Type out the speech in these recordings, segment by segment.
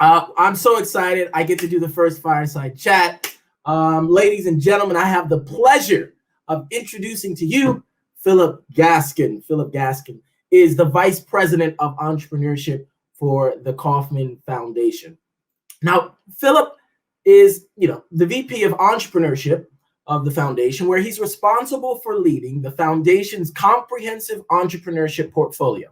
I'm so excited. I get to do the first Fireside Chat. Ladies and gentlemen, I have the pleasure of introducing to you Philip Gaskin. Philip Gaskin is the Vice President of Entrepreneurship for the Kauffman Foundation. Now, Philip is, the VP of Entrepreneurship of the foundation, where he's responsible for leading the foundation's comprehensive entrepreneurship portfolio.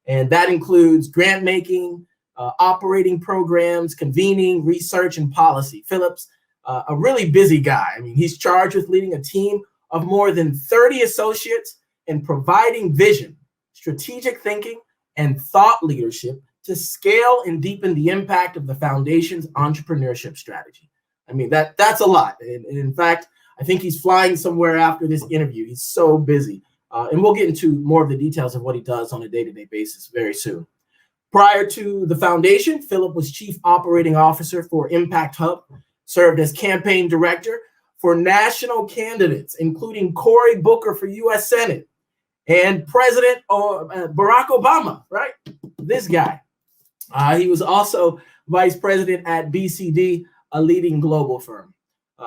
And that includes grant making, operating programs, convening, research, and policy. Philip's a really busy guy. I mean, he's charged with leading a team of more than 30 associates and providing vision, strategic thinking, and thought leadership to scale and deepen the impact of the foundation's entrepreneurship strategy. I mean, that's a lot. And in fact, I think he's flying somewhere after this interview. He's so busy. And we'll get into more of the details of what he does on a day-to-day basis very soon. Prior to the foundation, Philip was Chief Operating Officer for Impact Hub, served as campaign director for national candidates, including Cory Booker for U.S. Senate and President Barack Obama, right? This guy. He was also vice president at BCD, a leading global firm.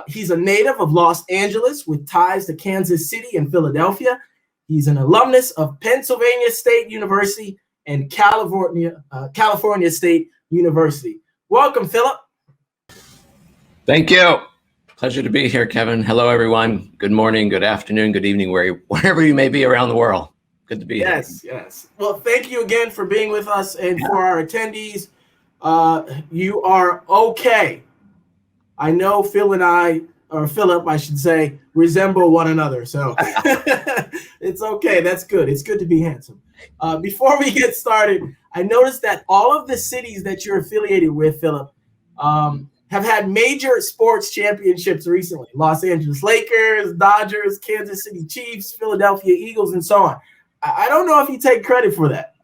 He's a native of Los Angeles with ties to Kansas City and Philadelphia. He's an alumnus of Pennsylvania State University and California State University. Welcome, Philip. Thank you. Pleasure to be here, Kevin. Hello, everyone. Good morning, good afternoon, good evening, wherever you may be around the world. Good to be here. Yes. Well, thank you again for being with us. And for our attendees, you are okay. I know Philip, I should say, resemble one another. So it's okay. That's good. It's good to be handsome. Before we get started, I noticed that all of the cities that you're affiliated with, Philip, have had major sports championships recently. Los Angeles Lakers, Dodgers, Kansas City Chiefs, Philadelphia Eagles, and so on. I don't know if you take credit for that.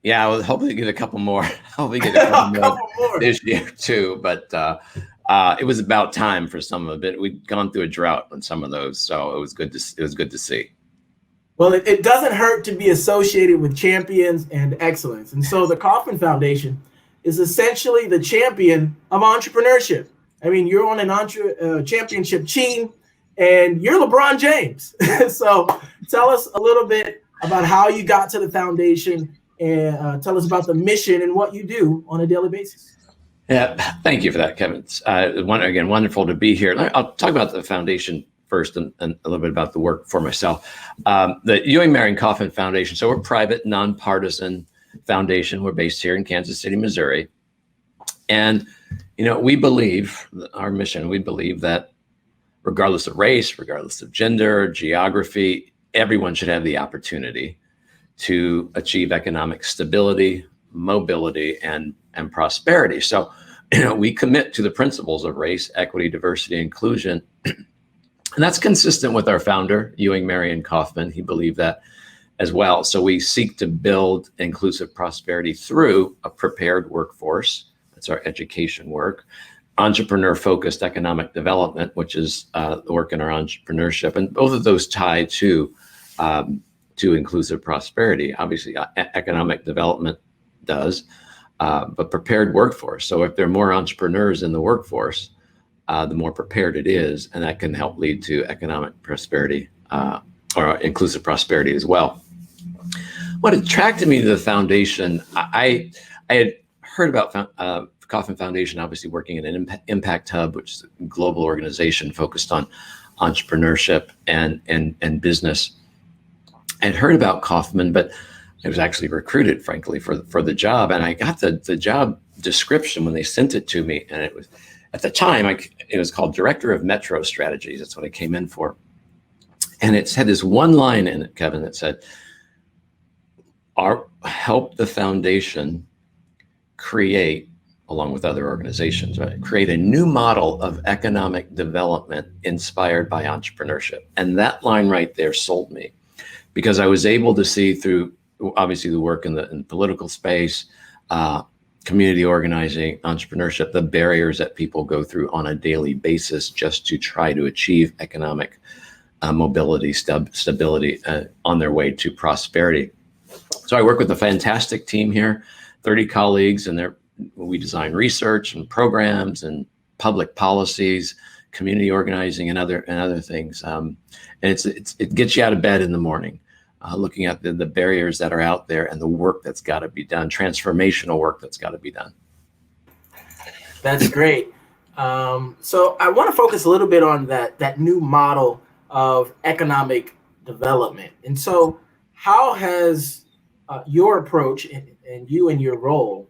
Yeah, I will hopefully get a couple more. Hopefully get a couple more this year too. But it was about time for some of it. We'd gone through a drought on some of those, so it was good to see. Well, it doesn't hurt to be associated with champions and excellence. And so the Kaufman Foundation is essentially the champion of entrepreneurship. I mean, you're on an championship team, and you're LeBron James. So tell us a little bit about how you got to the foundation, and tell us about the mission and what you do on a daily basis. Yeah, thank you for that, Kevin. Again, wonderful to be here. I'll talk about the foundation first and a little bit about the work for myself. The Ewing Marion Kauffman Foundation. So we're a private, nonpartisan foundation. We're based here in Kansas City, Missouri. And, we believe, our mission, we believe that regardless of race, regardless of gender, geography, everyone should have the opportunity to achieve economic stability, mobility, and prosperity. So, we commit to the principles of race, equity, diversity, inclusion. And that's consistent with our founder, Ewing Marion Kauffman. He believed that as well. So we seek to build inclusive prosperity through a prepared workforce. That's our education work. Entrepreneur-focused economic development, which is the work in our entrepreneurship. And both of those tie to inclusive prosperity. Obviously, economic development does, but prepared workforce. So if there are more entrepreneurs in the workforce, the more prepared it is, and that can help lead to economic prosperity or inclusive prosperity as well. What attracted me to the foundation, I had heard about Kaufman Foundation, obviously working in an Impact Hub, which is a global organization focused on entrepreneurship and business. I had heard about Kaufman, but I was actually recruited, frankly, for the job. And I got the job description when they sent it to me. And it was, at the time, it was called Director of Metro Strategies. That's what I came in for. And it had this one line in it, Kevin, that said, help the foundation create, along with other organizations, right, create a new model of economic development inspired by entrepreneurship. And that line right there sold me, because I was able to see through, obviously, the work in the political space, community organizing, entrepreneurship, the barriers that people go through on a daily basis just to try to achieve economic mobility, stability on their way to prosperity. So I work with a fantastic team here, 30 colleagues, and they're we design research and programs and public policies, community organizing, and other things. And it gets you out of bed in the morning, looking at the barriers that are out there and the work that's got to be done, transformational work that's got to be done. That's great. So I want to focus a little bit on that new model of economic development. And so how has your approach and you and your role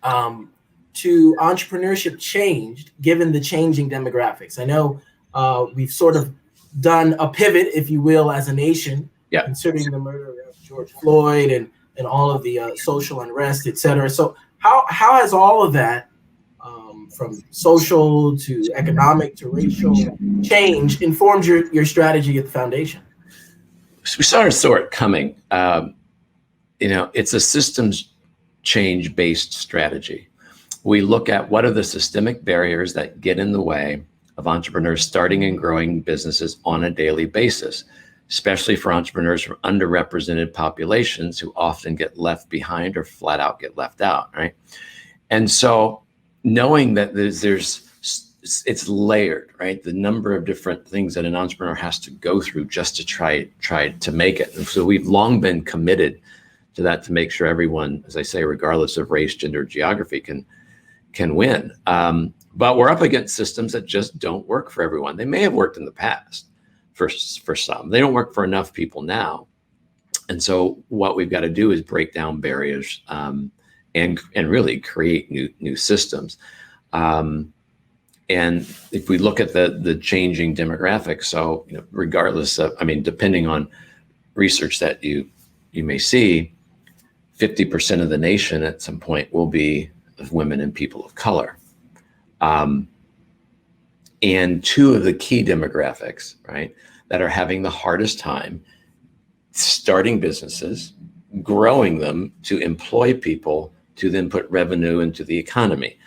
to entrepreneurship changed given the changing demographics? I know we've sort of done a pivot, if you will, as a nation, considering the murder of George Floyd and all of the social unrest, et cetera. So how has all of that, from social to economic to racial change, informed your strategy at the foundation? We saw it coming. It's a systems change based strategy. We look at what are the systemic barriers that get in the way of entrepreneurs starting and growing businesses on a daily basis, especially for entrepreneurs from underrepresented populations who often get left behind or flat out get left out, right? And so knowing that it's layered, right? The number of different things that an entrepreneur has to go through just to try to make it. And so we've long been committed to that, to make sure everyone, as I say, regardless of race, gender, geography, can win. But we're up against systems that just don't work for everyone. They may have worked in the past for some. They don't work for enough people now. And so what we've got to do is break down barriers and really create new systems. And if we look at the changing demographics, so regardless of, depending on research that you may see, 50% of the nation at some point will be of women and people of color. And two of the key demographics, right, that are having the hardest time starting businesses, growing them to employ people, to then put revenue into the economy.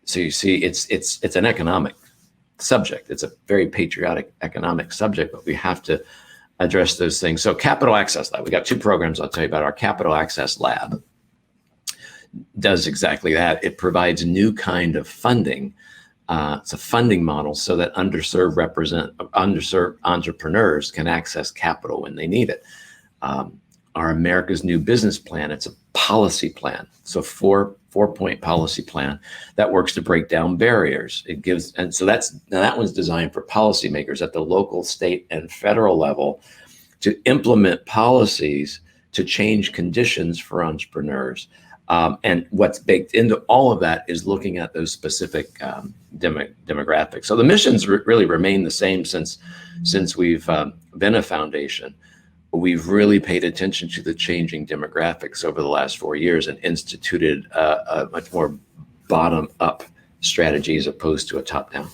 So you see, it's an economic subject. It's a very patriotic economic subject, but we have to address those things. So Capital Access Lab, we got two programs I'll tell you about. Our Capital Access Lab does exactly that. It provides a new kind of funding. It's a funding model so that underserved entrepreneurs can access capital when they need it. Our America's New Business Plan, it's a policy plan. So four-point policy plan that works to break down barriers. That one's designed for policymakers at the local, state, and federal level to implement policies to change conditions for entrepreneurs. And what's baked into all of that is looking at those specific demographics. So the missions really remain the same since we've been a foundation. We've really paid attention to the changing demographics over the last 4 years and instituted a much more bottom-up strategy as opposed to a top-down.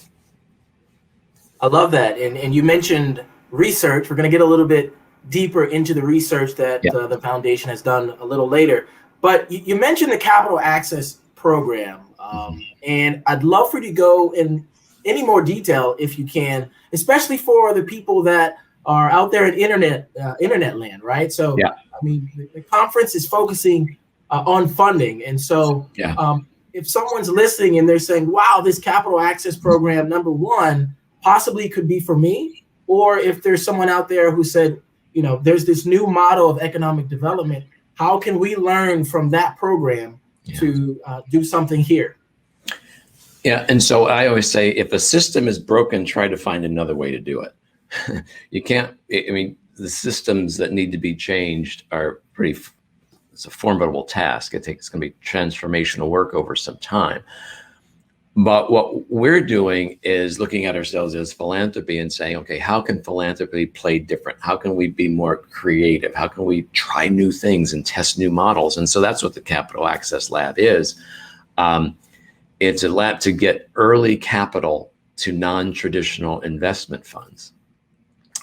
I love that. And you mentioned research. We're going to get a little bit deeper into the research that the foundation has done a little later. But you mentioned the Capital Access Program. And I'd love for you to go in any more detail if you can, especially for the people that are out there in internet land, right? So, the conference is focusing on funding. And so if someone's listening and they're saying, wow, this Capital Access Program, number one, possibly could be for me, or if there's someone out there who said, there's this new model of economic development, how can we learn from that program to do something here? Yeah, and so I always say, if a system is broken, try to find another way to do it. You can't, the systems that need to be changed are it's a formidable task. It's going to be transformational work over some time. But what we're doing is looking at ourselves as philanthropy and saying, okay, how can philanthropy play different? How can we be more creative? How can we try new things and test new models? And so that's what the Capital Access Lab is. It's a lab to get early capital to non-traditional investment funds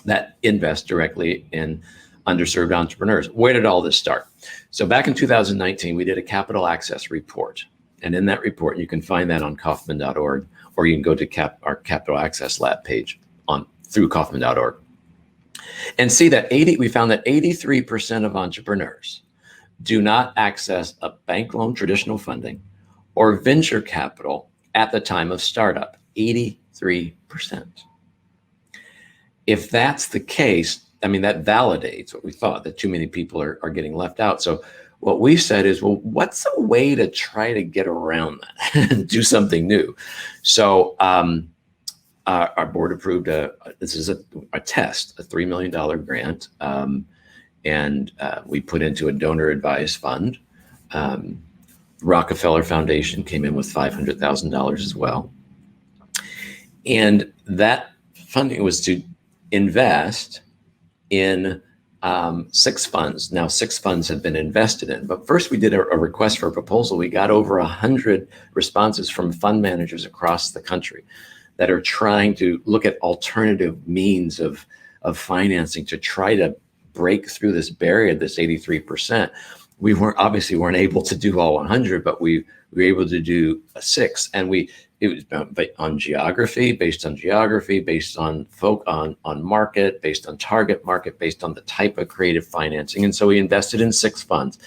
that invest directly in underserved entrepreneurs. Where did all this start? So back in 2019, we did a capital access report. And in that report, you can find that on Kaufman.org, or you can go to our Capital Access Lab page through Kaufman.org. And see that we found that 83% of entrepreneurs do not access a bank loan, traditional funding, or venture capital at the time of startup, 83%. If that's the case, I mean, that validates what we thought, that too many people are getting left out. So what we said is, well, what's a way to try to get around that and do something new? So our board approved this is a test, a $3 million grant, and we put into a donor advised fund. Rockefeller Foundation came in with $500,000 as well. And that funding was to invest in 6 funds. Now 6 funds have been invested in, but first we did a request for a proposal. We got over 100 responses from fund managers across the country that are trying to look at alternative means of financing to try to break through this barrier, this 83%. We obviously weren't able to do all 100, but we were able to do 6, and it was on geography, based on market, based on target market, based on the type of creative financing. And so we invested in 6 funds,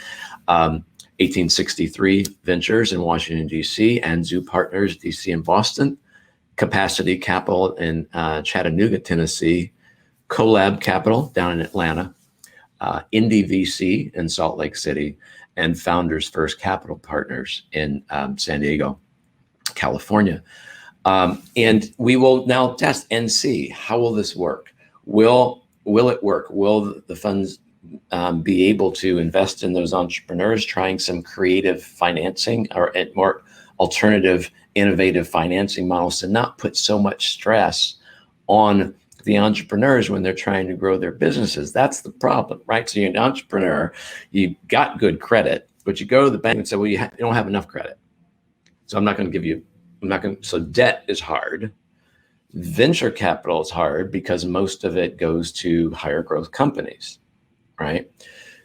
1863 Ventures in Washington, D.C., and Zoo Partners, D.C. and Boston, Capacity Capital in Chattanooga, Tennessee, Collab Capital down in Atlanta, Indie VC in Salt Lake City, and Founders First Capital Partners in San Diego, California. And we will now test and see, how will this work? Will it work? Will the funds be able to invest in those entrepreneurs trying some creative financing or more alternative, innovative financing models to not put so much stress on the entrepreneurs when they're trying to grow their businesses? That's the problem, right? So you're an entrepreneur, you got good credit, but you go to the bank and say, well, you don't have enough credit. So so debt is hard. Venture capital is hard because most of it goes to higher growth companies, right?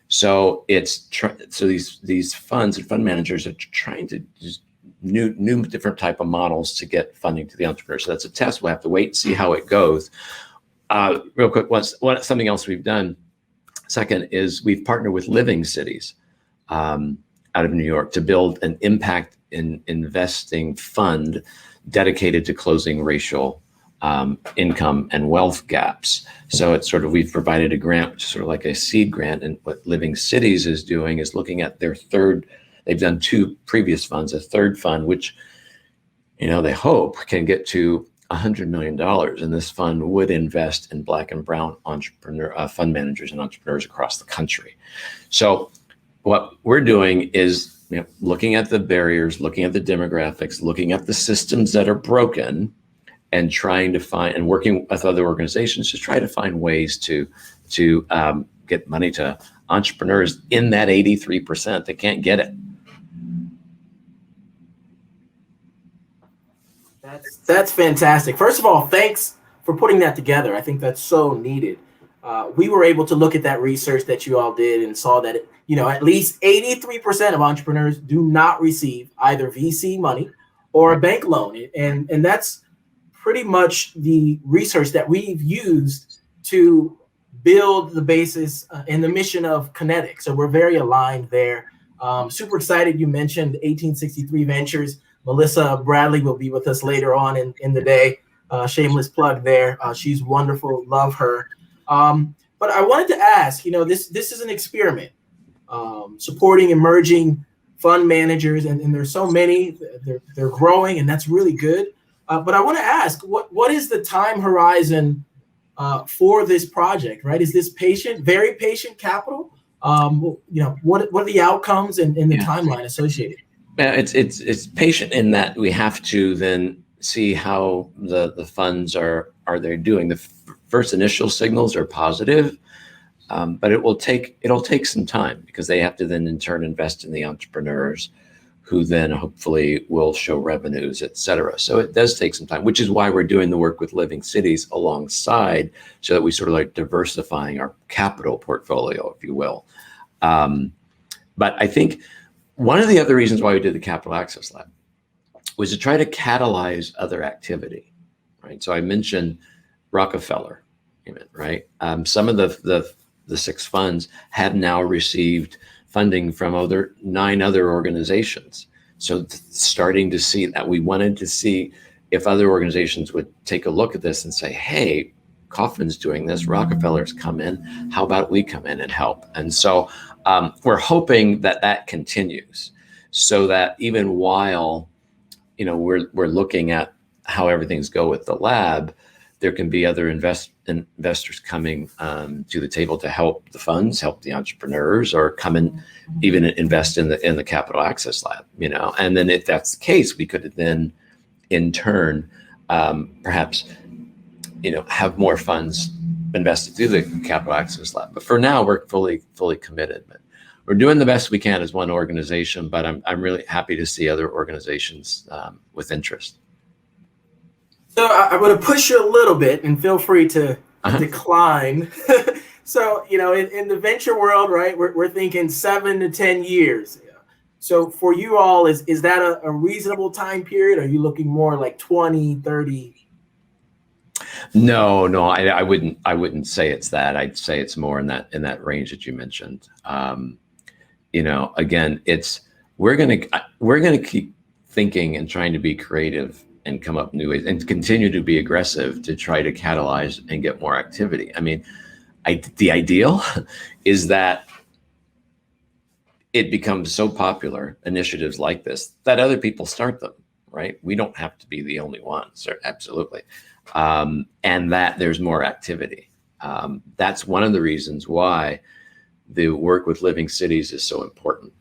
So these funds and fund managers are trying to just new different type of models to get funding to the entrepreneur. So that's a test. We'll have to wait and see how it goes. Real quick, something else we've done. Second is we've partnered with Living Cities out of New York to build an impact investing fund dedicated to closing racial income and wealth gaps. So it's we've provided a grant, which is sort of like a seed grant. And what Living Cities is doing is looking at their they've done 2 previous funds, a third fund, which, they hope can get to $100 million. And this fund would invest in Black and brown fund managers and entrepreneurs across the country. So what we're doing is looking at the barriers, looking at the demographics, looking at the systems that are broken, and trying to find, and working with other organizations to try to find ways to get money to entrepreneurs in that 83% that can't get it. That's fantastic. First of all, thanks for putting that together. I think that's so needed. We were able to look at that research that you all did and saw that, at least 83% of entrepreneurs do not receive either VC money or a bank loan. And that's pretty much the research that we've used to build the basis and the mission of KINETIC. So we're very aligned there. Super excited you mentioned 1863 Ventures. Melissa Bradley will be with us later on in the day. Shameless plug there. She's wonderful. Love her. But I wanted to ask, this is an experiment, supporting emerging fund managers, and there's so many. They're growing, and that's really good. But I want to ask, what is the time horizon for this project? Right? Is this very patient capital? What are the outcomes and the timeline associated? Yeah, it's patient in that we have to then see how the funds are they doing. The first initial signals are positive, but it'll take some time because they have to then in turn invest in the entrepreneurs, who then hopefully will show revenues, et cetera. So it does take some time, which is why we're doing the work with Living Cities alongside, so that we sort of like diversifying our capital portfolio, if you will. But I think one of the other reasons why we did the Capital Access Lab was to try to catalyze other activity, right? So I mentioned Rockefeller, right? Some of the 6 funds have now received funding from 9 other organizations. So starting to see that, we wanted to see if other organizations would take a look at this and say, hey, Kaufman's doing this, Rockefeller's come in, how about we come in and help? And so we're hoping that that continues, so that even while, you know, we're looking at how everything's go with the lab, there can be other investors coming to the table to help the funds, help the entrepreneurs, or come and even invest in the capital access lab, you know. And then if that's the case, we could then in turn perhaps, you know, have more funds invested through the capital access lab. But for now, we're fully committed. But we're doing the best we can as one organization, but I'm really happy to see other organizations with interest. So I'm going to push you a little bit, and feel free to decline. So, you know, in the venture world, right, we're thinking 7 to 10 years. So for you all, is that a reasonable time period? Are you looking more like 20, 30? No, I wouldn't say it's that. I'd say it's more in that range that you mentioned. You know, again, we're gonna keep thinking and trying to be creative and come up with new ways and continue to be aggressive to try to catalyze and get more activity. I mean, the ideal is that it becomes so popular, initiatives like this, that other people start them, right? We don't have to be the only ones, absolutely. And that there's more activity. That's one of the reasons why the work with Living Cities is so important,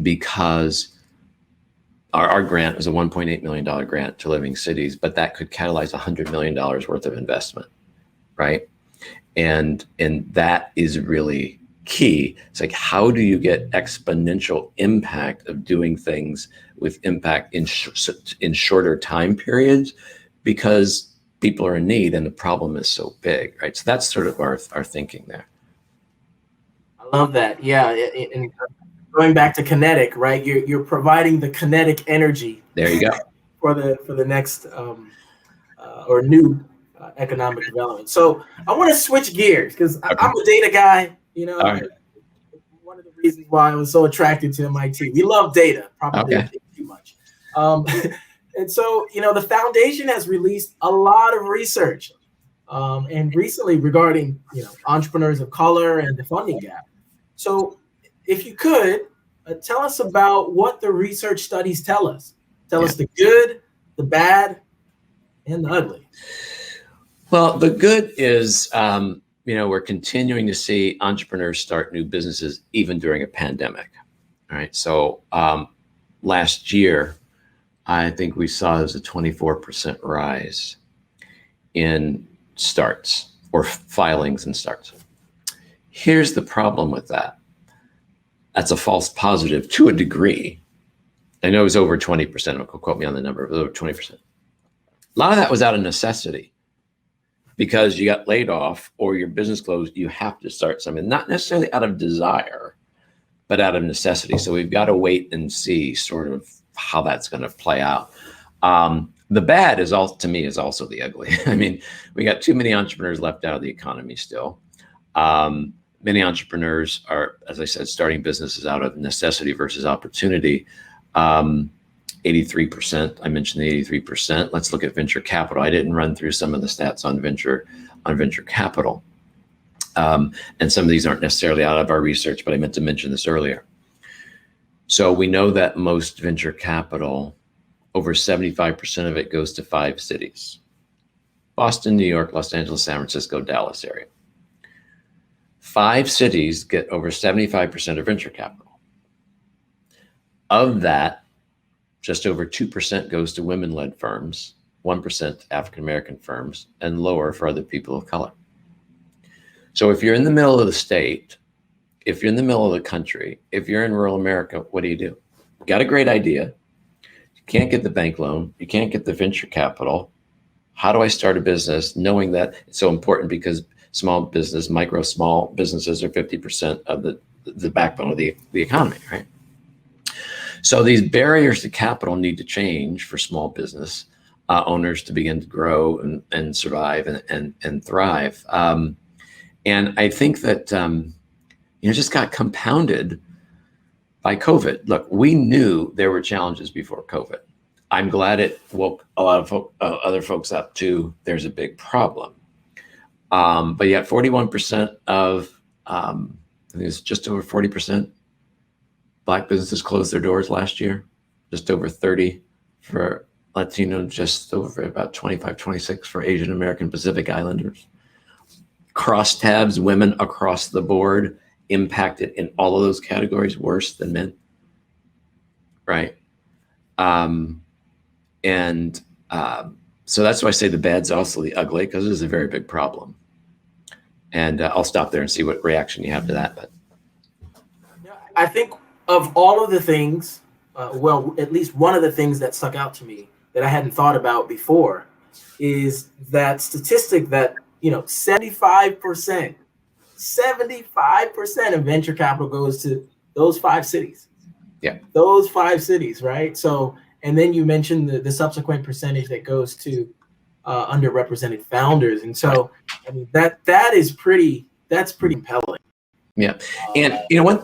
because our grant is a $1.8 million grant to Living Cities, but that could catalyze $100 million worth of investment, right? And that is really key. It's like, how do you get exponential impact of doing things with impact in shorter time periods, because people are in need and the problem is so big, right? So that's sort of our thinking there. I love that. Yeah, and going back to kinetic, right? You're providing the kinetic energy. There you go. for the next or new economic development. So I want to switch gears, because I'm a data guy. You know, one of the reasons why I was so attracted to MIT. We love data, probably too much. And so, you know, the foundation has released a lot of research, and recently regarding, you know, entrepreneurs of color and the funding gap. So if you could tell us about what the research studies tell us. Tell us the good, the bad, and the ugly. Well, the good is, you know, we're continuing to see entrepreneurs start new businesses even during a pandemic. All right. So last year, I think we saw there's a 24% rise in starts, or filings and starts. Here's the problem with that. That's a false positive to a degree. I know it was over 20%. Don't quote me on the number. It was over 20%. A lot of that was out of necessity, because you got laid off or your business closed. You have to start something, not necessarily out of desire, but out of necessity. So we've got to wait and see sort of how that's going to play out. The bad is to me is also the ugly. I mean, we got too many entrepreneurs left out of the economy still. Many entrepreneurs are, as I said, starting businesses out of necessity versus opportunity. 83%, I mentioned the 83%. Let's look at venture capital. I didn't run through some of the stats on venture capital. And some of these aren't necessarily out of our research, but I meant to mention this earlier. So we know that most venture capital, over 75% of it goes to 5 cities: Boston, New York, Los Angeles, San Francisco, Dallas area. 5 cities get over 75% of venture capital. Of that, just over 2% goes to women-led firms, 1% African-American firms, and lower for other people of color. So if you're in the middle of the state, if you're in the middle of the country, if you're in rural America, what do? You got a great idea. You can't get the bank loan. You can't get the venture capital. How do I start a business? Knowing that it's so important, because small business, small businesses are 50% of the backbone of the economy, right? So these barriers to capital need to change for small business owners to begin to grow and survive and thrive. And I think that, just got compounded by COVID. Look, we knew there were challenges before COVID. I'm glad it woke a lot of other folks up to there's a big problem. But yet 41% of, I think it's just over 40% Black businesses closed their doors last year, just over 30 for Latino, just over about 25, 26 for Asian American Pacific Islanders. Crosstabs, women across the board impacted in all of those categories worse than men, right? So that's why I say the bad's also the ugly, because it is a very big problem. And I'll stop there and see what reaction you have to that. But I think of all of the things, well, at least one of the things that stuck out to me that I hadn't thought about before is that statistic that, 75% of venture capital goes to those 5 cities. Yeah. Those 5 cities, right? So, and then you mentioned the subsequent percentage that goes to underrepresented founders. And so, I mean, that's pretty compelling. Yeah. And,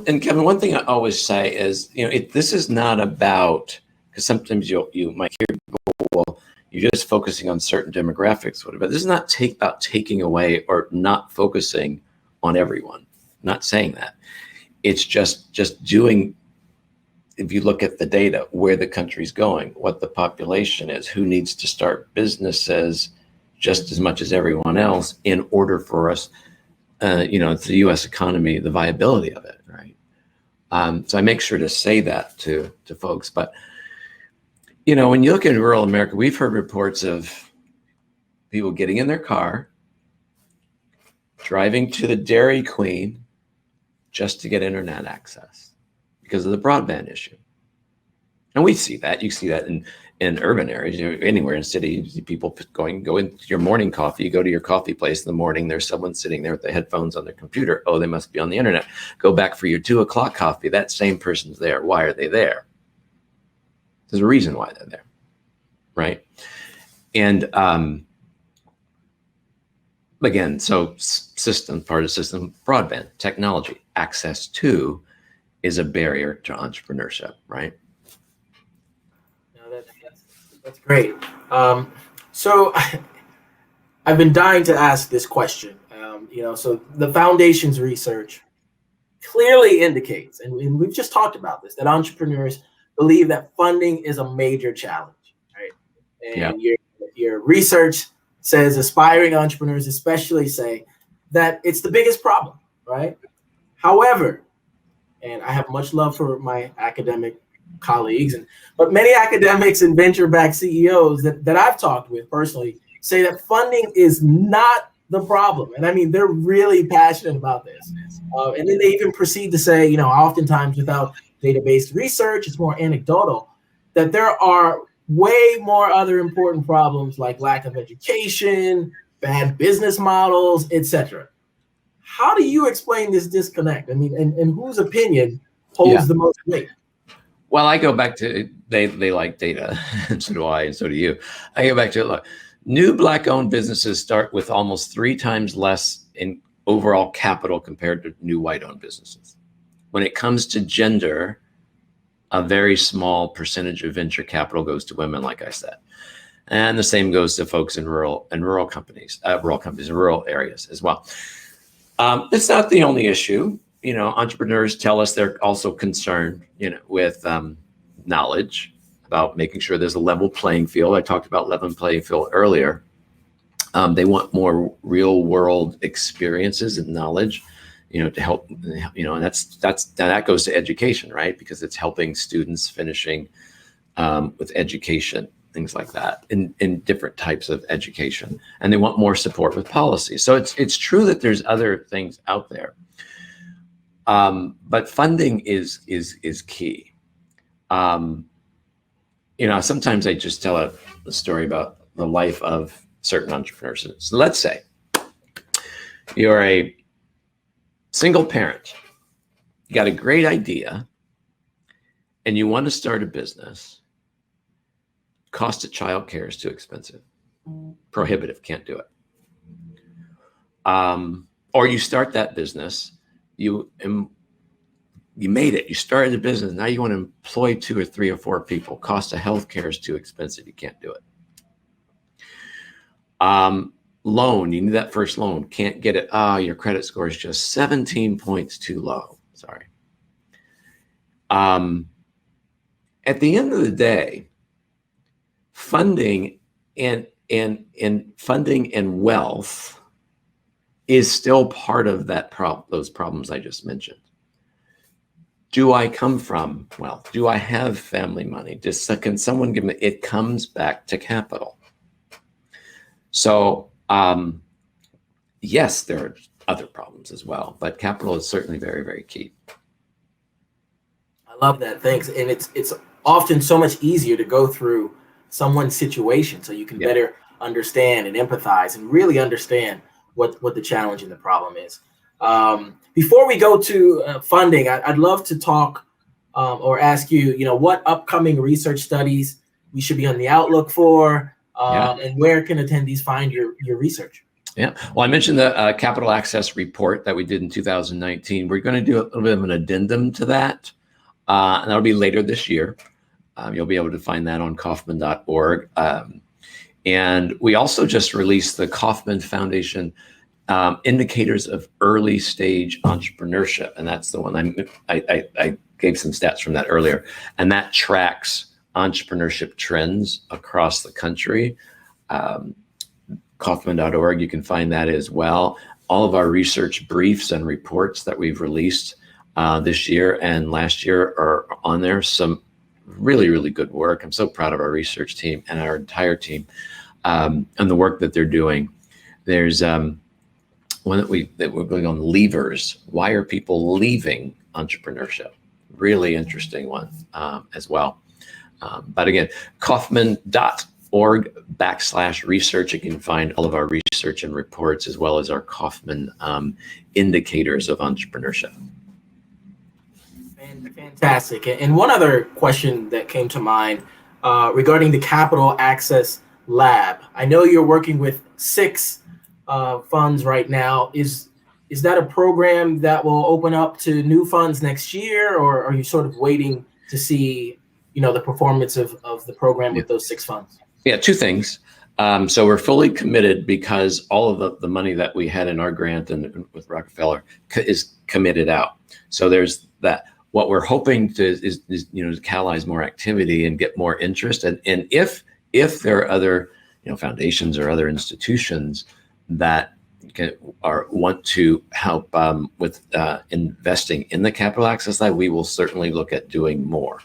and Kevin, one thing I always say is, this is not about, because sometimes you might hear people, well, you're just focusing on certain demographics, whatever. This is not about taking away or not focusing on everyone. I'm not saying that. It's just doing, if you look at the data, where the country's going, what the population is, who needs to start businesses just as much as everyone else in order for us, it's the U.S. economy, the viability of it, right? So I make sure to say that to folks. But, when you look at rural America, we've heard reports of people getting in their car, driving to the Dairy Queen just to get internet access because of the broadband issue. And we see that. You see that in urban areas, anywhere in cities, people go into your morning coffee, you go to your coffee place in the morning, there's someone sitting there with the headphones on their computer. Oh, they must be on the internet. Go back for your 2:00 coffee. That same person's there. Why are they there? There's a reason why they're there, right? And again, so part of the system, broadband, technology, access to is a barrier to entrepreneurship, right? That's great. So I've been dying to ask this question. So the foundation's research clearly indicates, and we've just talked about this, that entrepreneurs believe that funding is a major challenge, right? And your research says aspiring entrepreneurs especially say that it's the biggest problem, right? However, and I have much love for my academic colleagues, but many academics and venture-backed CEOs that I've talked with personally say that funding is not the problem. And I mean, they're really passionate about this. And then they even proceed to say, oftentimes without data-based research, it's more anecdotal, that there are way more other important problems like lack of education, bad business models, etc. How do you explain this disconnect? I mean, and whose opinion holds the most weight? Well, I go back to, they like data, and so do I, and so do you. I go back to, look, new Black-owned businesses start with almost 3 times less in overall capital compared to new white-owned businesses. When it comes to gender, a very small percentage of venture capital goes to women, like I said. And the same goes to folks in rural companies, rural areas as well. It's not the only issue. Entrepreneurs tell us they're also concerned, with knowledge, about making sure there's a level playing field. I talked about level playing field earlier. They want more real world experiences and knowledge, to help, and that goes to education, right? Because it's helping students finishing with education, things like that, in different types of education. And they want more support with policy. So it's true that there's other things out there. But funding is key. Sometimes I just tell a story about the life of certain entrepreneurs. So let's say you're a single parent, you got a great idea, and you want to start a business. Cost of childcare is too expensive, prohibitive, can't do it. Or you start that business, you made it, you started a business, now you want to employ 2 or 3 or 4 people. Cost of healthcare is too expensive, you can't do it. Loan, you need that first loan, can't get it. Your credit score is just 17 points too low. Sorry. At the end of the day, funding and funding and wealth is still part of that those problems I just mentioned. Do I come from wealth? Do I have family money? Can someone give me? It comes back to capital. So yes, there are other problems as well, but capital is certainly very, very key. I love that. Thanks. And it's often so much easier to go through someone's situation so you can better understand and empathize and really understand what the challenge and the problem is. Before we go to funding, I'd love to talk or ask you, what upcoming research studies we should be on the outlook for, and where can attendees find your research? Yeah, well, I mentioned the capital access report that we did in 2019. We're going to do a little bit of an addendum to that, and that'll be later this year. You'll be able to find that on Kaufman.org. And we also just released the Kaufman Foundation Indicators of Early Stage Entrepreneurship. And that's the one I gave some stats from that earlier. And that tracks entrepreneurship trends across the country. Kaufman.org, you can find that as well. All of our research briefs and reports that we've released this year and last year are on there. Some really, really good work. I'm so proud of our research team and our entire team and the work that they're doing. There's one that we're going on, levers. Why are people leaving entrepreneurship? Really interesting one as well. But again, Kaufman.org/research. You can find all of our research and reports as well as our Kaufman indicators of entrepreneurship. Fantastic. And one other question that came to mind regarding the Capital Access Lab. I know you're working with 6 funds right now. Is that a program that will open up to new funds next year, or are you sort of waiting to see, the performance of the program with those 6 funds? Yeah, 2 things. So we're fully committed because all of the money that we had in our grant and with Rockefeller is committed out. So there's that. What we're hoping is to catalyze more activity and get more interest. And if there are other foundations or other institutions that want to help with investing in the Capital Access Lab, we will certainly look at doing more.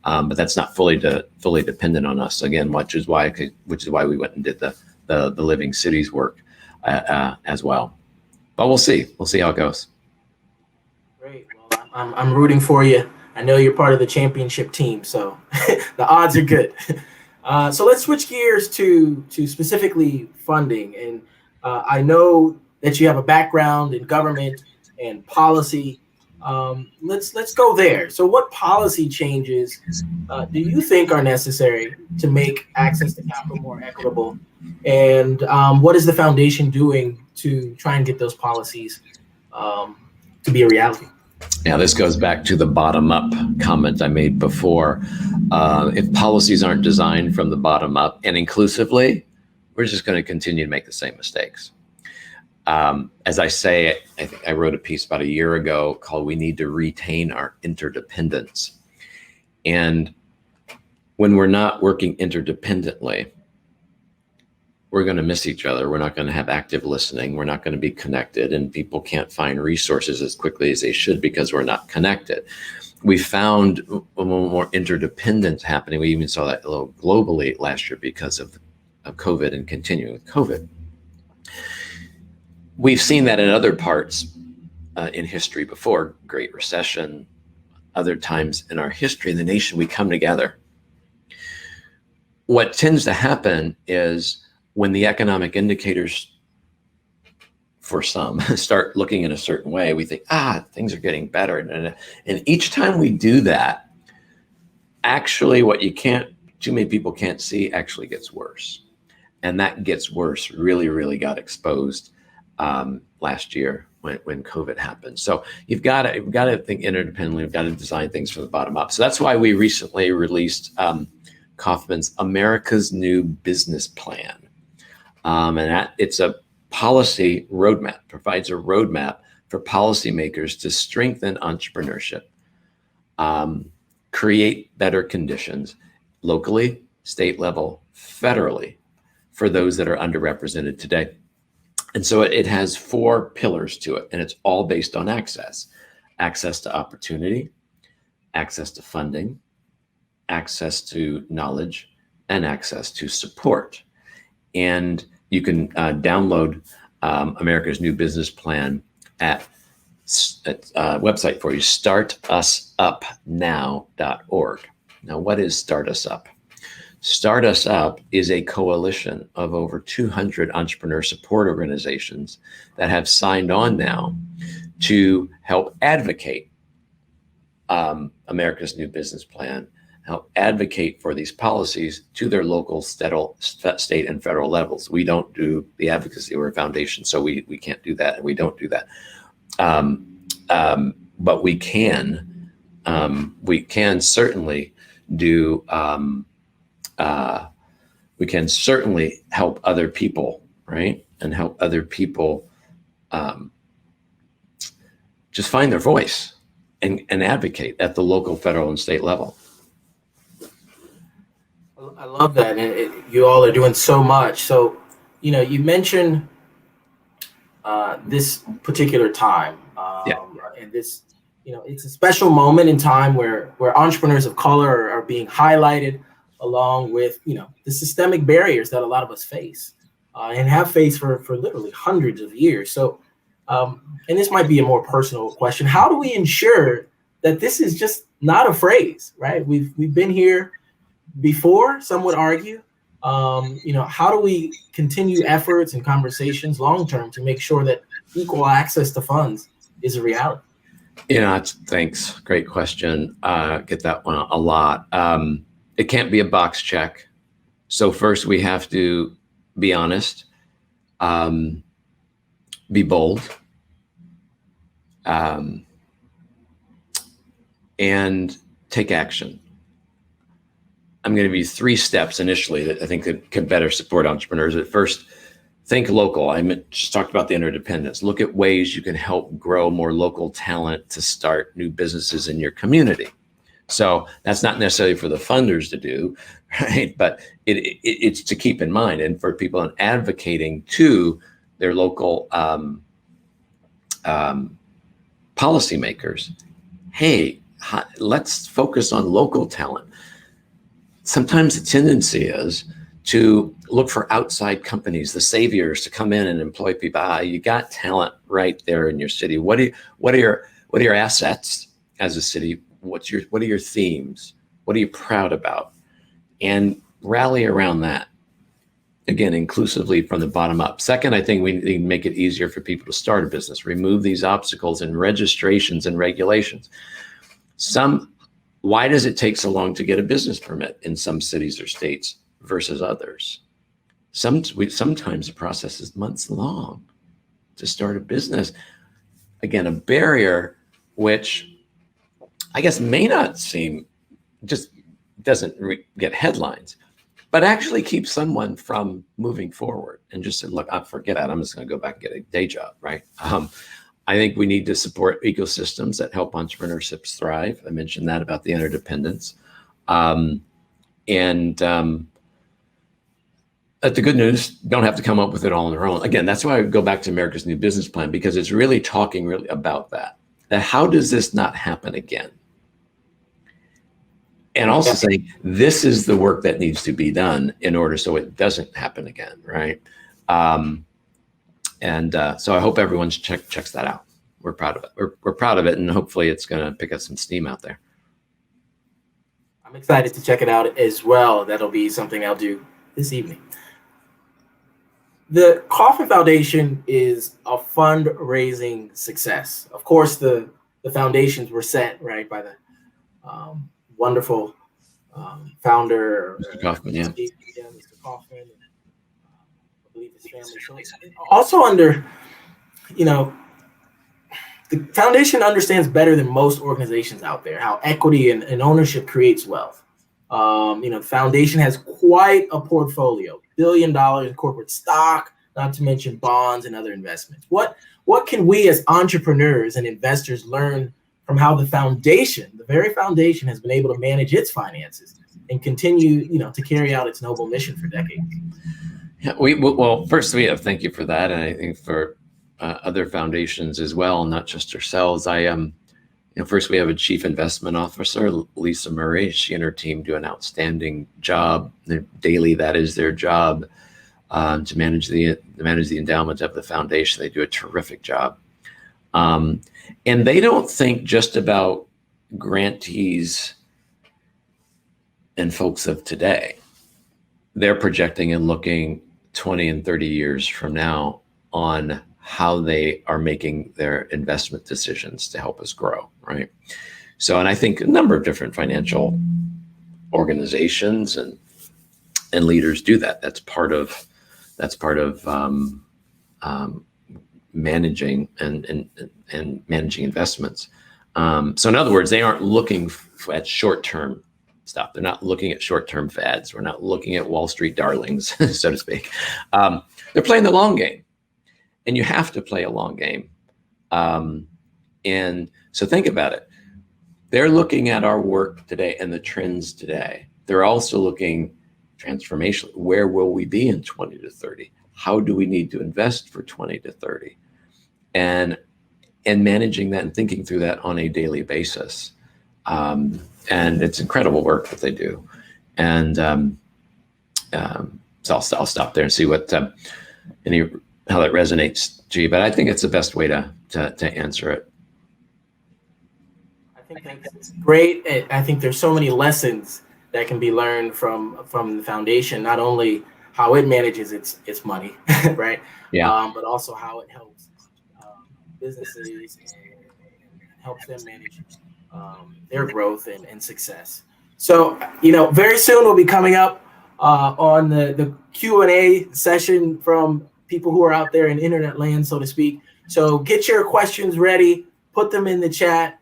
But that's not fully dependent on us. Again, which is why we went and did the Living Cities work as well. But we'll see how it goes. Great. Well, I'm rooting for you. I know you're part of the championship team, so the odds are good. So let's switch gears to specifically funding. And I know that you have a background in government and policy. Let's go there. So what policy changes do you think are necessary to make access to capital more equitable? And what is the foundation doing to try and get those policies to be a reality? Yeah, this goes back to the bottom-up comment I made before. If policies aren't designed from the bottom up and inclusively, we're just going to continue to make the same mistakes. As I say, I think I wrote a piece about a year ago called "We Need to Retain Our Interdependence." And when we're not working interdependently, we're going to miss each other. We're not going to have active listening. We're not going to be connected, and people can't find resources as quickly as they should because we're not connected. We found a little more interdependence happening. We even saw that a little globally last year because of COVID and continuing with COVID. We've seen that in other parts in history before, Great Recession, other times in our history in the nation, we come together. What tends to happen is when the economic indicators for some start looking in a certain way, we think, things are getting better. And each time we do that, actually what too many people can't see actually gets worse. And that gets worse really, really got exposed last year when COVID happened. So you've got to think interdependently. We've got to design things from the bottom up. So that's why we recently released Kaufman's America's New Business Plan. And it's a policy roadmap, provides a roadmap for policymakers to strengthen entrepreneurship, create better conditions locally, state level, federally for those that are underrepresented today. And so it has 4 pillars to it, and it's all based on access to opportunity, access to funding, access to knowledge, and access to support. And you can download America's New Business Plan at website for you, startusupnow.org. Now, what is Start Us Up? Start Us Up is a coalition of over 200 entrepreneur support organizations that have signed on now to help advocate America's New Business Plan, help advocate for these policies to their local, state, and federal levels. We don't do the advocacy. We're a foundation, so we can't do that, and we don't do that. But we can certainly do. We can certainly help other people, right? And help other people just find their voice and advocate at the local, federal, and state level. I love that. And you all are doing so much. So, you mentioned this particular time. And this, it's a special moment in time where entrepreneurs of color are being highlighted, along with, the systemic barriers that a lot of us face and have faced for literally hundreds of years. So, and this might be a more personal question. How do we ensure that this is just not a phrase, right? We've been here before, some would argue. How do we continue efforts and conversations long-term to make sure that equal access to funds is a reality? Thanks. Great question. Get that one a lot. It can't be a box check. So first we have to be honest, be bold, and take action. I'm going to give you 3 steps initially that I think could better support entrepreneurs. At first, think local. I just talked about the interdependence. Look at ways you can help grow more local talent to start new businesses in your community. So that's not necessarily for the funders to do, right? But it's to keep in mind, and for people in advocating to their local policymakers. Hey, let's focus on local talent. Sometimes the tendency is to look for outside companies, the saviors, to come in and employ people. You got talent right there in your city. What are your assets as a city? What are your themes? What are you proud about? And rally around that. Again, inclusively from the bottom up. Second, I think we need to make it easier for people to start a business. Remove these obstacles in registrations and regulations. Why does it take so long to get a business permit in some cities or states versus others? Sometimes the process is months long to start a business. Again, a barrier which I guess may not seem, just doesn't get headlines, but actually keeps someone from moving forward and just say, look, forget that. I'm just going to go back and get a day job, right? I think we need to support ecosystems that help entrepreneurships thrive. I mentioned that about the interdependence. The good news, don't have to come up with it all on their own. Again, that's why I go back to America's New Business Plan, because it's really talking about that how does this not happen again? And also saying, this is the work that needs to be done in order so it doesn't happen again, right? So I hope everyone checks that out. We're proud of it. We're proud of it, and hopefully it's going to pick up some steam out there. I'm excited to check it out as well. That'll be something I'll do this evening. The Kaufman Foundation is a fundraising success. Of course, the foundations were set, right, by the wonderful founder, Mr. Coffman, yeah. Mr. Coffman, and I believe his family. So also under, the foundation understands better than most organizations out there how equity and ownership creates wealth. The foundation has quite a portfolio, $1 billion in corporate stock, not to mention bonds and other investments. What can we as entrepreneurs and investors learn from how the foundation, the very foundation, has been able to manage its finances and continue, to carry out its noble mission for decades? Yeah, well, first we have thank you for that, and I think for other foundations as well, not just ourselves. First we have a chief investment officer, Lisa Murray. She and her team do an outstanding job. Daily, that is their job, to manage the endowment of the foundation. They do a terrific job, and they don't think just about grantees and folks of today. They're projecting and looking 20 and 30 years from now on how they are making their investment decisions to help us grow, right? So, and I think a number of different financial organizations and leaders do that. That's part of managing and managing investments. So in other words, they aren't looking at short-term stuff. They're not looking at short-term fads. We're not looking at Wall Street darlings, so to speak. They're playing the long game. And you have to play a long game. And so think about it. They're looking at our work today and the trends today. They're also looking transformationally. Where will we be in 20 to 30? How do we need to invest for 20 to 30? And managing that and thinking through that on a daily basis. And it's incredible work that they do. And so I'll stop there and see what how that resonates to you, but I think it's the best way to answer it. I think that's great. I think there's so many lessons that can be learned from the foundation, not only how it manages its money, right? Yeah. But also how it helps businesses and helps them manage their growth and success. So, very soon we'll be coming up on the Q&A session from people who are out there in internet land, so to speak. So get your questions ready, put them in the chat.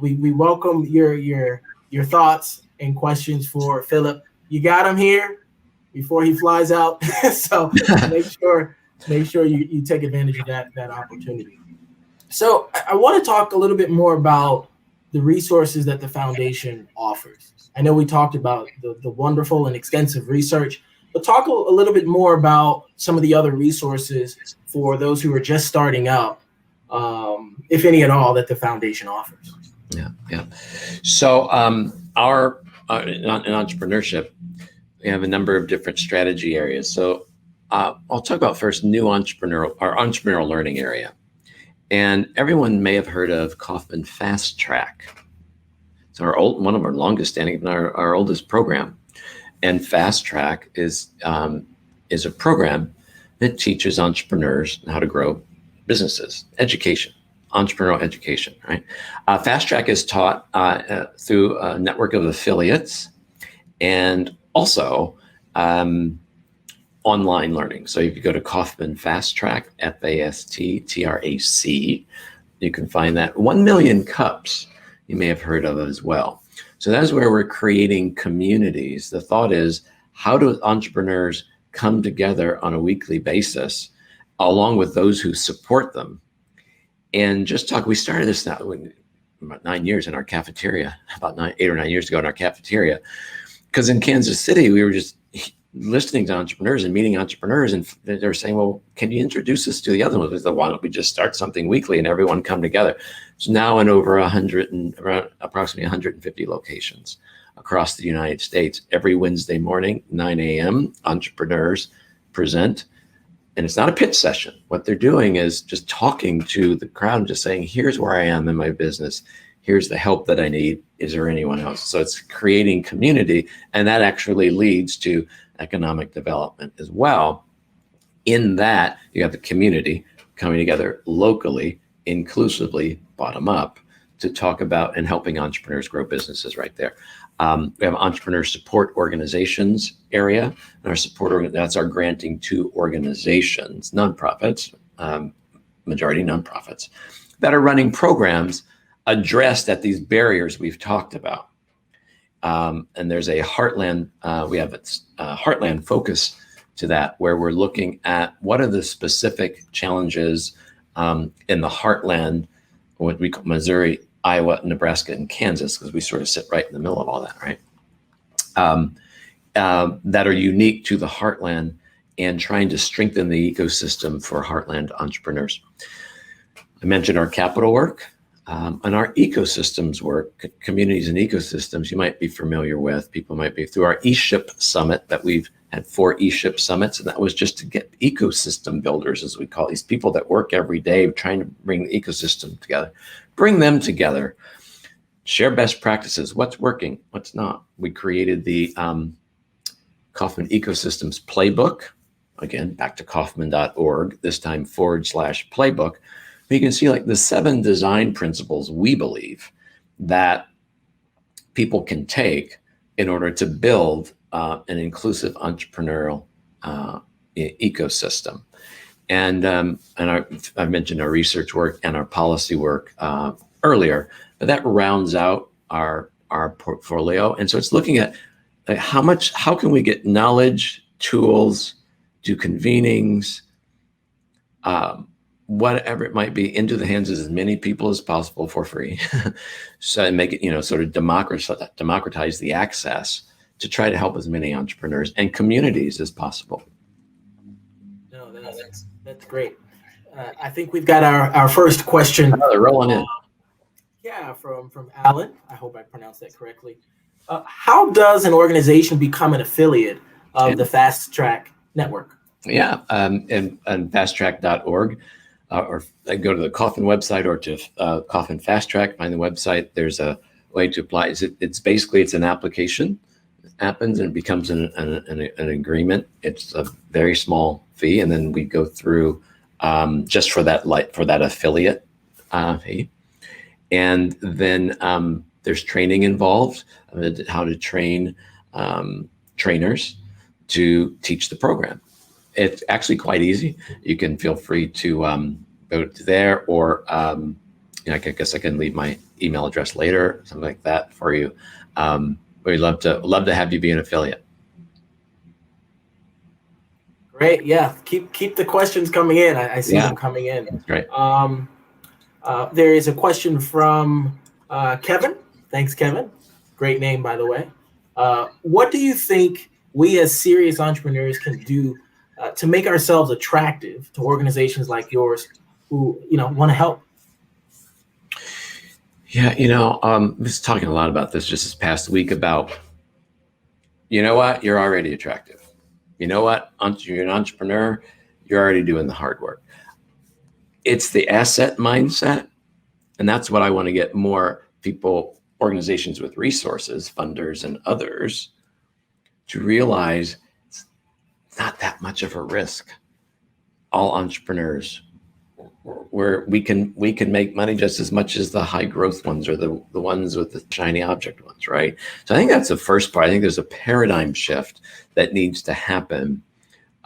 We welcome your thoughts and questions for Philip. You got him here before he flies out. So make sure you take advantage of that opportunity. So I want to talk a little bit more about the resources that the foundation offers. I know we talked about the wonderful and extensive research, but talk a little bit more about some of the other resources for those who are just starting out, if any at all, that the foundation offers. Yeah. So our in entrepreneurship, we have a number of different strategy areas. So I'll talk about first our entrepreneurial learning area. And everyone may have heard of Kauffman Fast Track. It's one of our longest standing, our oldest program. And Fast Track is a program that teaches entrepreneurs how to grow businesses, entrepreneurial education, right? Fast Track is taught through a network of affiliates and also online learning. So if you go to Kauffman Fast Track, FASTTRAC, you can find that. 1 Million Cups you may have heard of as well. So that's where we're creating communities. The thought is, how do entrepreneurs come together on a weekly basis, along with those who support them, and just talk? We started this now about 9 years in our cafeteria, 8 or 9 years ago in our cafeteria, because in Kansas City, we were just listening to entrepreneurs and meeting entrepreneurs, and they were saying, well, can you introduce us to the other ones? We thought, why don't we just start something weekly and everyone come together? It's now in over around approximately 150 locations across the United States. Every Wednesday morning, 9 a.m., entrepreneurs present. And it's not a pitch session. What they're doing is just talking to the crowd and just saying, here's where I am in my business. Here's the help that I need. Is there anyone else? So it's creating community, and that actually leads to economic development as well. In that, you have the community coming together locally, inclusively, bottom up, to talk about and helping entrepreneurs grow businesses right there. We have entrepreneur support organizations area, and that's our granting to organizations, nonprofits, majority nonprofits. that are running programs addressed at these barriers we've talked about. And there's a Heartland, we have a Heartland focus to that, where we're looking at what are the specific challenges in the Heartland, what we call Missouri, Iowa, Nebraska, and Kansas, because we sort of sit right in the middle of all that, right? That are unique to the Heartland, and trying to strengthen the ecosystem for Heartland entrepreneurs. I mentioned our capital work and our ecosystems work, communities and ecosystems you might be familiar with. People might be through our eShip Summit that we've had 4 eShip Summits, and that was just to get ecosystem builders, as we call these people that work every day trying to bring the ecosystem together, bring them together, share best practices, what's working, what's not. We created the Kaufman Ecosystems Playbook, again, back to kaufman.org, this time /playbook. But you can see like the 7 design principles we believe that people can take in order to build an inclusive entrepreneurial ecosystem. And I've mentioned our research work and our policy work earlier, but that rounds out our portfolio. And so it's looking at like how can we get knowledge, tools, do convenings, whatever it might be, into the hands of as many people as possible for free. So and make it, sort of democratize the access to try to help as many entrepreneurs and communities as possible. No, that's great. I think we've got our first question. Oh, they're rolling in. Yeah, from Alan. I hope I pronounced that correctly. How does an organization become an affiliate of the Fast Track Network? Yeah, and fasttrack.org, or go to the Coffin website or to Coffin Fast Track, find the website. There's a way to apply. It's basically an application. It happens and it becomes an agreement. It's a very small fee, and then we go through just for that affiliate fee, and then there's training involved, how to train trainers to teach the program. It's actually quite easy. You can feel free to go to there, or I guess I can leave my email address later, something like that for you. We'd love to have you be an affiliate. Great, yeah. Keep the questions coming in. I see them coming in. That's great. There is a question from Kevin. Thanks, Kevin. Great name, by the way. What do you think we as serious entrepreneurs can do to make ourselves attractive to organizations like yours who want to help? Yeah, I was talking a lot about this just this past week about, what, you're already attractive. You know what, you're an entrepreneur, you're already doing the hard work. It's the asset mindset, and that's what I want to get more people, organizations with resources, funders and others, to realize it's not that much of a risk. All entrepreneurs, where we can make money just as much as the high growth ones, or the ones with the shiny object ones, right? So I think that's the first part. I think there's a paradigm shift that needs to happen.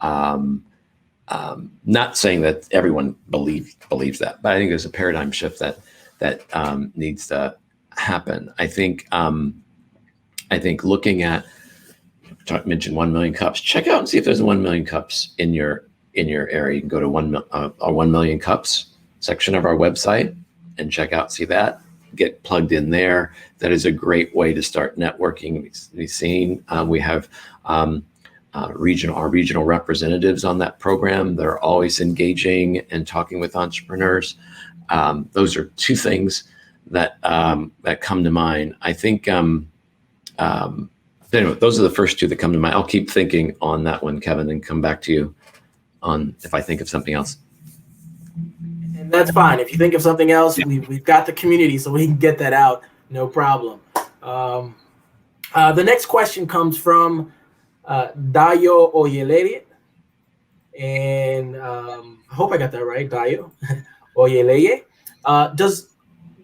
Not saying that everyone believes that, but I think there's a paradigm shift that needs to happen. I think looking at, mentioned 1 million cups. Check out and see if there's 1 million cups in your area. You can go to 1 million cups section of our website and check out, see that, get plugged in there. That is a great way to start networking, be seen. We have our regional representatives on that program. They're always engaging and talking with entrepreneurs. Those are 2 things that come to mind. I think anyway, those are the first 2 that come to mind. I'll keep thinking on that one, Kevin, and come back to you on if I think of something else. And that's fine. If you think of something else, we've got the community, so we can get that out. No problem. The next question comes from Dayo Oyeleye, and I hope I got that right, Dayo Oyeleye. Does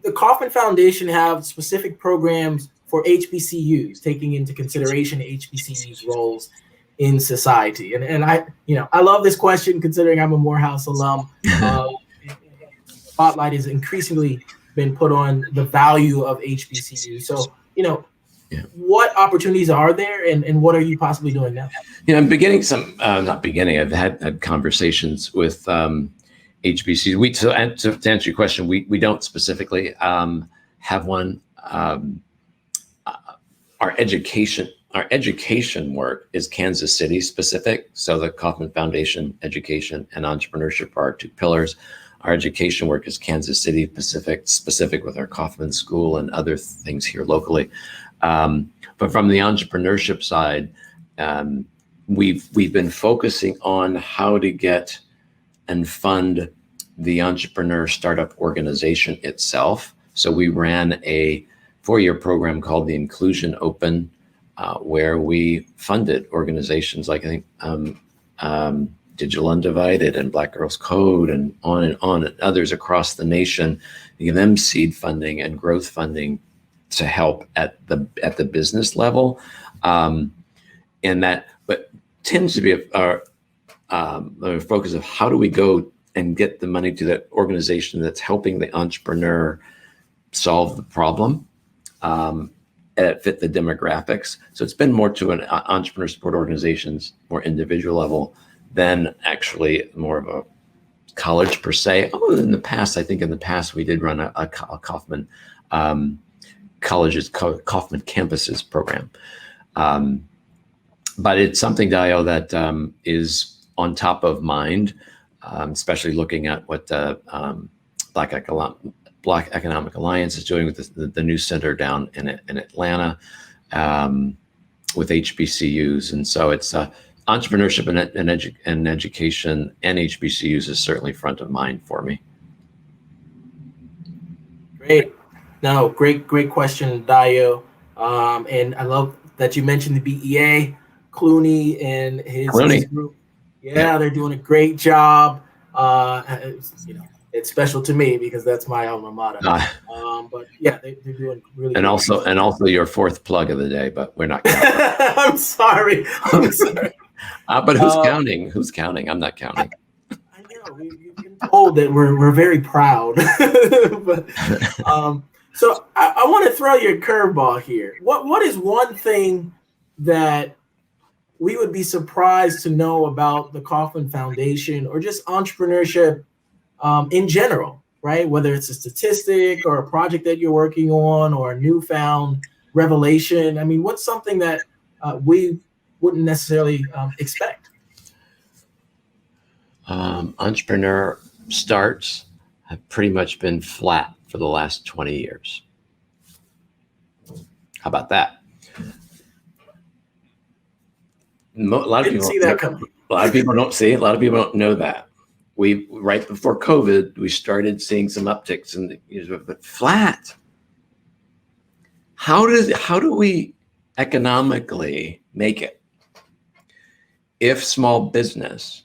the Kaufman Foundation have specific programs for HBCUs, taking into consideration HBCUs' roles in society? And I love this question, considering I'm a Morehouse alum. spotlight has increasingly been put on the value of HBCU. So, what opportunities are there, and what are you possibly doing now? I'm beginning not beginning. I've had conversations with HBCUs. To answer your question, we don't specifically have one. Our education work is Kansas City specific. So the Kauffman Foundation, education and entrepreneurship are our two pillars. Our education work is Kansas City specific with our Kaufman School and other things here locally. But from the entrepreneurship side, we've been focusing on how to get and fund the entrepreneur startup organization itself. So we ran a 4-year program called the Inclusion Open, where we funded organizations like, I think, Digital Undivided and Black Girls Code and on, and others across the nation, to give them seed funding and growth funding to help at the business level. And that, but tends to be our focus of how do we go and get the money to that organization that's helping the entrepreneur solve the problem, and it fit the demographics. So it's been more to an entrepreneur support organizations, more individual level than actually more of a college per se. Oh, in the past we did run a Kaufman colleges, Kaufman campuses program. But it's something, Dio, that is on top of mind, especially looking at what Black Economic Alliance is doing with the new center down in Atlanta with HBCUs. And so it's entrepreneurship and education and HBCUs is certainly front of mind for me. Great. No, great question, Dio. And I love that you mentioned the BEA, Clooney and his group. Yeah, they're doing a great job. It's special to me because that's my alma mater. But yeah, they're doing really and good. And also your fourth plug of the day, but we're not counting. I'm sorry. But who's counting? Who's counting? I'm not counting. I know we've been told that we're very proud. But so I want to throw you a curveball here. What is one thing that we would be surprised to know about the Kauffman Foundation or just entrepreneurship in general, right? Whether it's a statistic or a project that you're working on or a newfound revelation. I mean, what's something that we wouldn't necessarily expect? Entrepreneur starts have pretty much been flat for the last 20 years. How about that? A lot of people see that coming. A lot of people don't see it. A lot of people don't know that. We right before COVID, we started seeing some upticks but flat. How do we economically make it if small business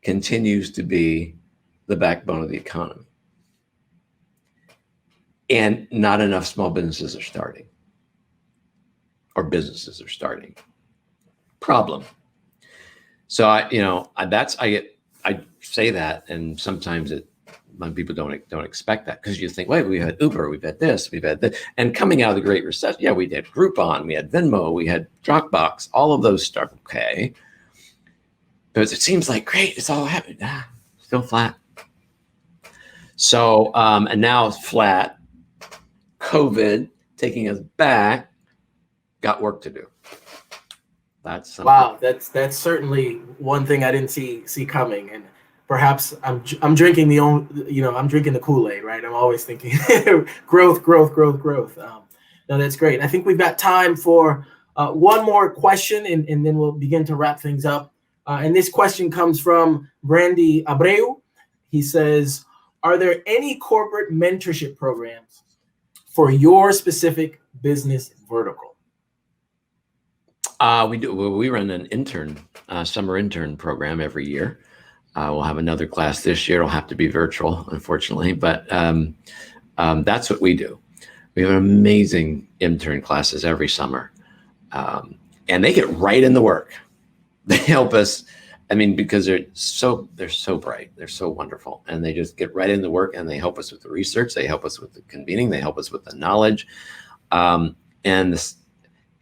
continues to be the backbone of the economy and not enough small businesses are starting or businesses are starting? Problem. So I say that, and sometimes when people don't expect that, because you think, wait, we had Uber, we've had this, and coming out of the Great Recession, yeah, we did Groupon, we had Venmo, we had Dropbox, all of those stuff. Okay, but it seems like great, it's all happening. Still flat. So and now it's flat. COVID taking us back. Got work to do. That's something. Wow, that's certainly one thing I didn't see coming, and perhaps I'm drinking I'm drinking the Kool-Aid, right? I'm always thinking growth. No, that's great. I think we've got time for one more question, and then we'll begin to wrap things up. And this question comes from Brandy Abreu. He says, "Are there any corporate mentorship programs for your specific business vertical?" We do. We run an summer intern program every year. We'll have another class this year. It'll have to be virtual, unfortunately, but that's what we do. We have amazing intern classes every summer, and they get right in the work. They help us I mean, because they're so bright, they're so wonderful, and they just get right into work, and they help us with the research, they help us with the convening, they help us with the knowledge, and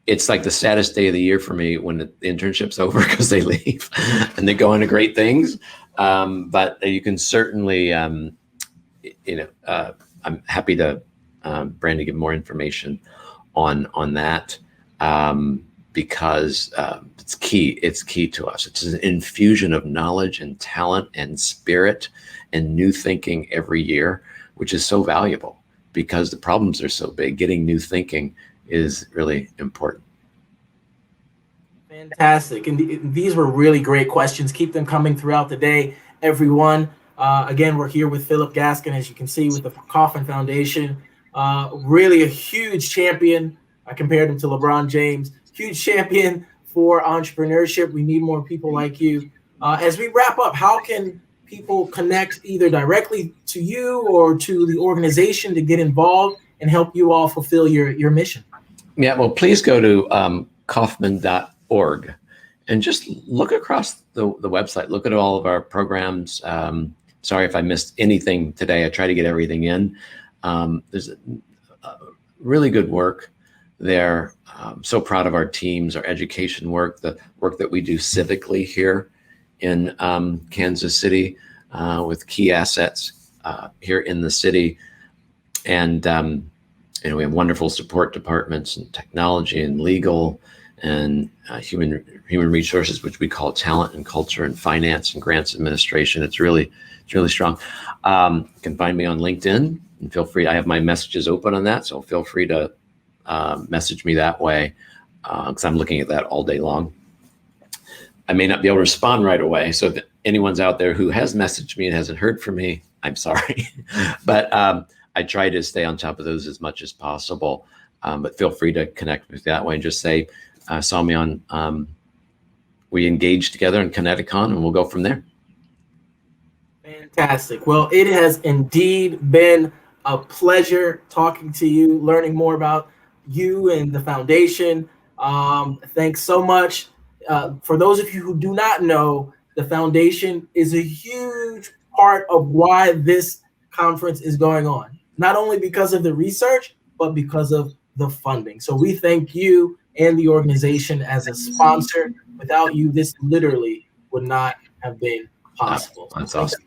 it's like the saddest day of the year for me when the internship's over because they leave and they go into great things. But you can certainly, I'm happy to, Brandy, give more information on that because it's key. It's key to us. It's an infusion of knowledge and talent and spirit and new thinking every year, which is so valuable because the problems are so big. Getting new thinking is really important. Fantastic. And these were really great questions. Keep them coming throughout the day, everyone. Again, we're here with Philip Gaskin, as you can see, with the Kaufman Foundation. Really a huge champion. I compared him to LeBron James. Huge champion for entrepreneurship. We need more people like you. As we wrap up, how can people connect either directly to you or to the organization to get involved and help you all fulfill your mission? Yeah, well, please go to Kaufman.org and just look across the website. Look at all of our programs. Sorry if I missed anything today. I try to get everything in. There's really good work there. I'm so proud of our teams, our education work, the work that we do civically here in Kansas City with key assets here in the city. And we have wonderful support departments and technology and legal and human resources, which we call talent and culture and finance and grants administration. It's really strong. You can find me on LinkedIn and feel free. I have my messages open on that, so feel free to message me that way because I'm looking at that all day long. I may not be able to respond right away, so if anyone's out there who has messaged me and hasn't heard from me, I'm sorry. But I try to stay on top of those as much as possible. But feel free to connect with me that way and just say, saw me on, we engaged together in KINETIC-CON, and we'll go from there. Fantastic. Well, it has indeed been a pleasure talking to you, learning more about you and the foundation. Thanks so much. For those of you who do not know, the foundation is a huge part of why this conference is going on. Not only because of the research, but because of the funding. So we thank you and the organization as a sponsor. Without you, this literally would not have been possible. That's awesome.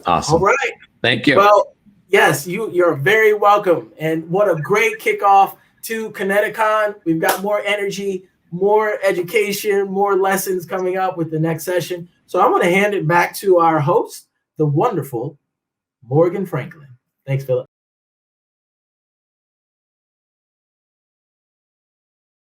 Awesome. All right. Thank you. Well, yes, you're very welcome. And what a great kickoff to KINETIC-CON. We've got more energy, more education, more lessons coming up with the next session. So I'm going to hand it back to our host, the wonderful Morgan Franklin. Thanks, Philip.